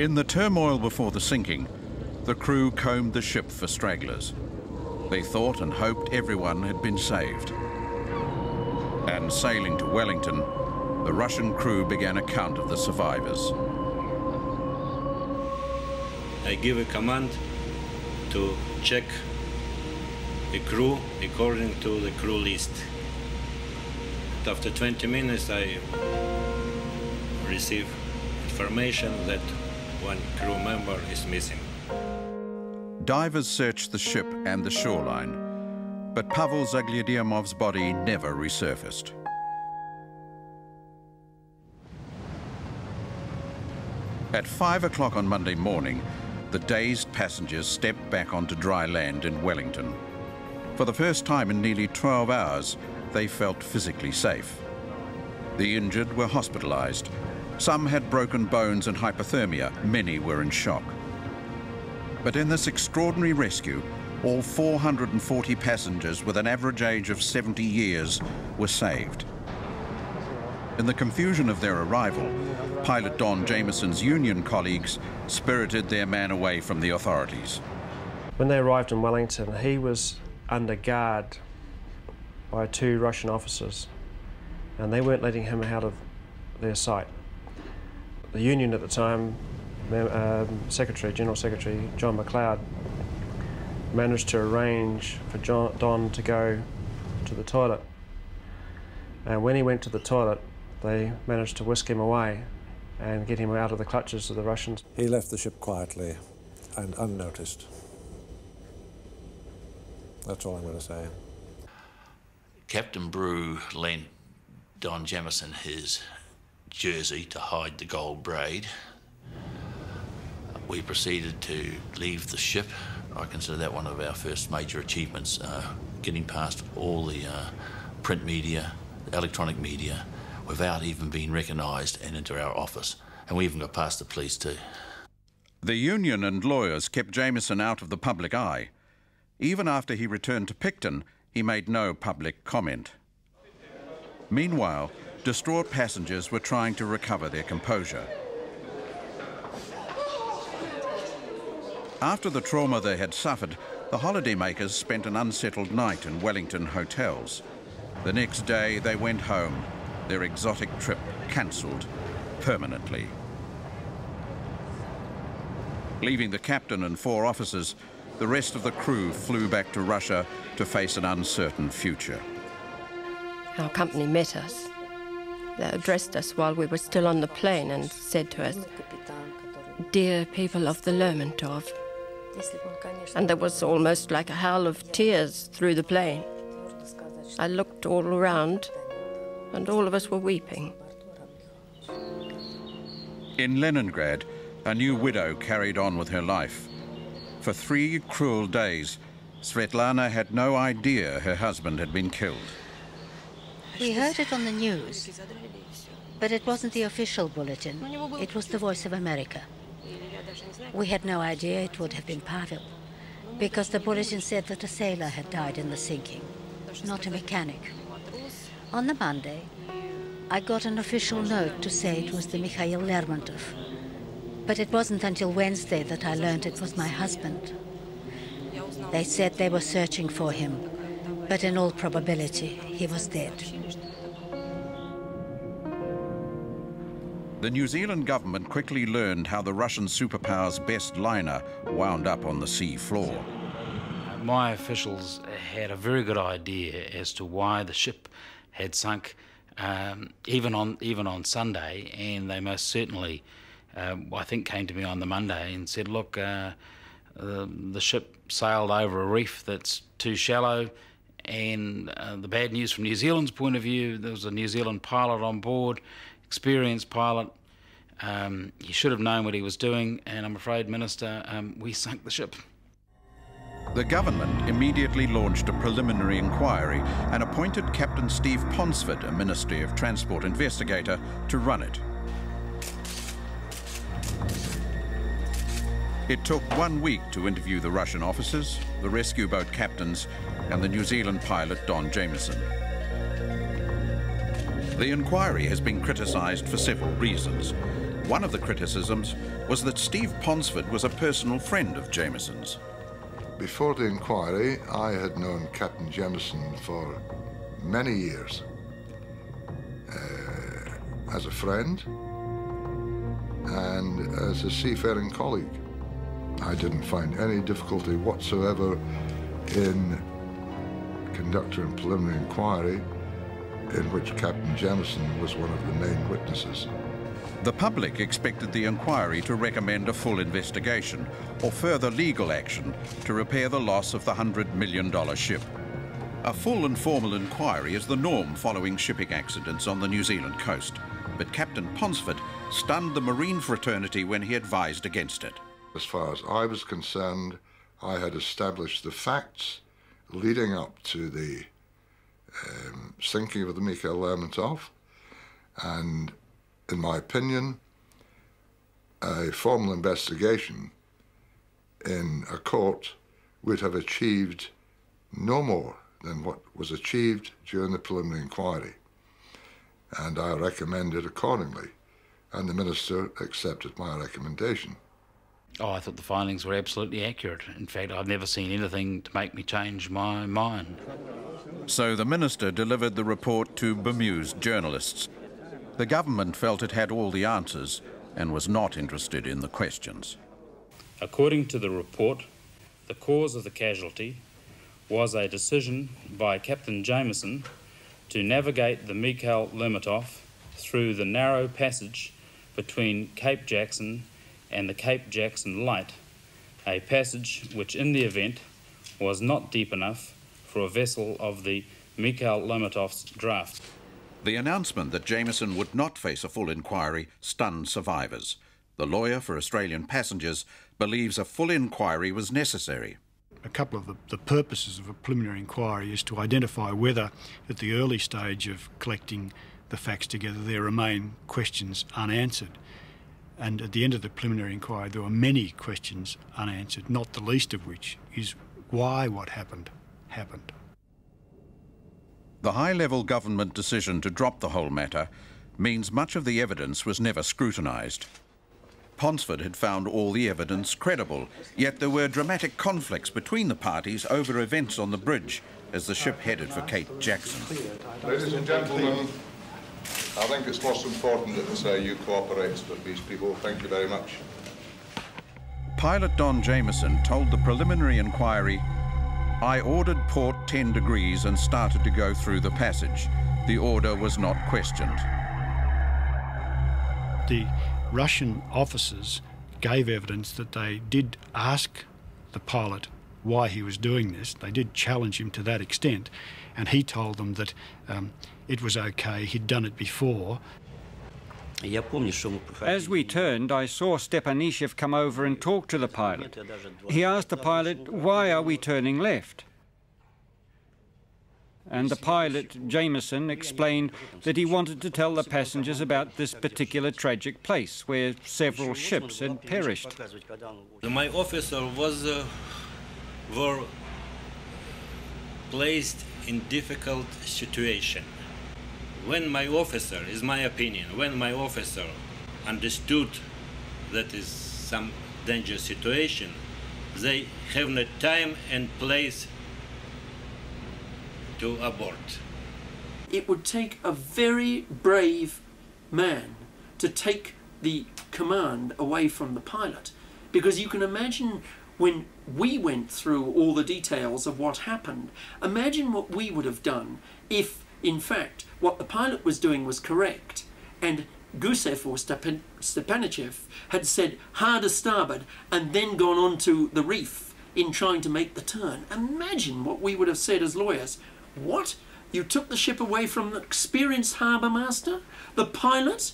In the turmoil before the sinking, the crew combed the ship for stragglers. They thought and hoped everyone had been saved. And sailing to Wellington, the Russian crew began a count of the survivors. I give a command to check the crew according to the crew list. After 20 minutes, I receive information that one crew member is missing. Divers searched the ship and the shoreline, but Pavel Zagliadiemov's body never resurfaced. At 5 o'clock on Monday morning, the dazed passengers stepped back onto dry land in Wellington. For the first time in nearly 12 hours, they felt physically safe. The injured were hospitalized. Some had broken bones and hypothermia. Many were in shock. But in this extraordinary rescue, all 440 passengers with an average age of 70 years were saved. In the confusion of their arrival, pilot Don Jamieson's union colleagues spirited their man away from the authorities. When they arrived in Wellington, he was under guard by 2 Russian officers, and they weren't letting him out of their sight. The union at the time, General Secretary John McLeod, managed to arrange for Don to go to the toilet. And when he went to the toilet, they managed to whisk him away and get him out of the clutches of the Russians. He left the ship quietly and unnoticed. That's all I'm going to say. Captain Brew lent Don Jamieson his jersey to hide the gold braid. We proceeded to leave the ship. I consider that one of our first major achievements, getting past all the print media, electronic media, without even being recognised, and into our office. And we even got past the police too. The union and lawyers kept Jamieson out of the public eye. Even after he returned to Picton, he made no public comment. Meanwhile, distraught passengers were trying to recover their composure. After the trauma they had suffered, the holidaymakers spent an unsettled night in Wellington hotels. The next day they went home, their exotic trip cancelled permanently. Leaving the captain and 4 officers, the rest of the crew flew back to Russia to face an uncertain future. Our company met us. They addressed us while we were still on the plane and said to us, "Dear people of the Lermontov." And there was almost like a howl of tears through the plane. I looked all around, and all of us were weeping. In Leningrad, a new widow carried on with her life. For 3 cruel days, Svetlana had no idea her husband had been killed. We heard it on the news, but it wasn't the official bulletin. It was the Voice of America. We had no idea it would have been Pavel, because the bulletin said that a sailor had died in the sinking, not a mechanic. On the Monday, I got an official note to say it was the Mikhail Lermontov, but it wasn't until Wednesday that I learned it was my husband. They said they were searching for him, but in all probability, he was dead. The New Zealand government quickly learned how the Russian superpower's best liner wound up on the sea floor. My officials had a very good idea as to why the ship had sunk, even on Sunday, and they most certainly, I think, came to me on the Monday and said, look, the ship sailed over a reef that's too shallow, and the bad news from New Zealand's point of view, there was a New Zealand pilot on board, experienced pilot. He should have known what he was doing, and I'm afraid, Minister, we sunk the ship. The government immediately launched a preliminary inquiry and appointed Captain Steve Ponsford, a Ministry of Transport investigator, to run it. It took 1 week to interview the Russian officers, the rescue boat captains, and the New Zealand pilot Don Jamieson. The inquiry has been criticised for several reasons. One of the criticisms was that Steve Ponsford was a personal friend of Jameson's. Before the inquiry, I had known Captain Jameson for many years as a friend and as a seafaring colleague. I didn't find any difficulty whatsoever in conducting a preliminary inquiry in which Captain Jameson was one of the main witnesses. The public expected the inquiry to recommend a full investigation or further legal action to repair the loss of the $100 million ship. A full and formal inquiry is the norm following shipping accidents on the New Zealand coast, but Captain Ponsford stunned the marine fraternity when he advised against it. As far as I was concerned, I had established the facts leading up to the sinking of the TheLermontov, and in my opinion, a formal investigation in a court would have achieved no more than what was achieved during the preliminary inquiry. And I recommended accordingly, and the Minister accepted my recommendation. Oh, I thought the findings were absolutely accurate. In fact, I've never seen anything to make me change my mind. So the Minister delivered the report to bemused journalists. The government felt it had all the answers and was not interested in the questions. According to the report, the cause of the casualty was a decision by Captain Jameson to navigate the TheLermontov through the narrow passage between Cape Jackson and the Cape Jackson Light, a passage which in the event was not deep enough for a vessel of the TheLermontov's draft. The announcement that Jameson would not face a full inquiry stunned survivors. The lawyer for Australian passengers believes a full inquiry was necessary. A couple of the purposes of a preliminary inquiry is to identify whether, at the early stage of collecting the facts together, there remain questions unanswered. And at the end of the preliminary inquiry, there were many questions unanswered, not the least of which is why what happened, happened. The high-level government decision to drop the whole matter means much of the evidence was never scrutinised. Ponsford had found all the evidence credible, yet there were dramatic conflicts between the parties over events on the bridge as the ship headed for Cape Jackson. Ladies and gentlemen, I think it's most important that you cooperate with these people. Thank you very much. Pilot Don Jameson told the preliminary inquiry, "I ordered port 10 degrees and started to go through the passage. The order was not questioned." The Russian officers gave evidence that they did ask the pilot why he was doing this. They did challenge him to that extent, and he told them that it was okay, he'd done it before. As we turned, I saw Stepanishev come over and talk to the pilot. He asked the pilot, "Why are we turning left?" And the pilot, Jameson, explained that he wanted to tell the passengers about this particular tragic place where several ships had perished. My officer were placed in difficult situation. When my officer, is my opinion, when my officer understood that is some dangerous situation, they have no time and place to abort. It would take a very brave man to take the command away from the pilot, because you can imagine when we went through all the details of what happened, imagine what we would have done if, in fact, what the pilot was doing was correct and Gusev or Stepanishev had said hard a starboard and then gone on to the reef in trying to make the turn. Imagine what we would have said as lawyers. What? You took the ship away from the experienced harbour master? The pilot?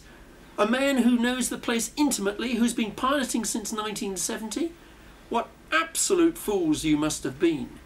A man who knows the place intimately, who's been piloting since 1970? What absolute fools you must have been.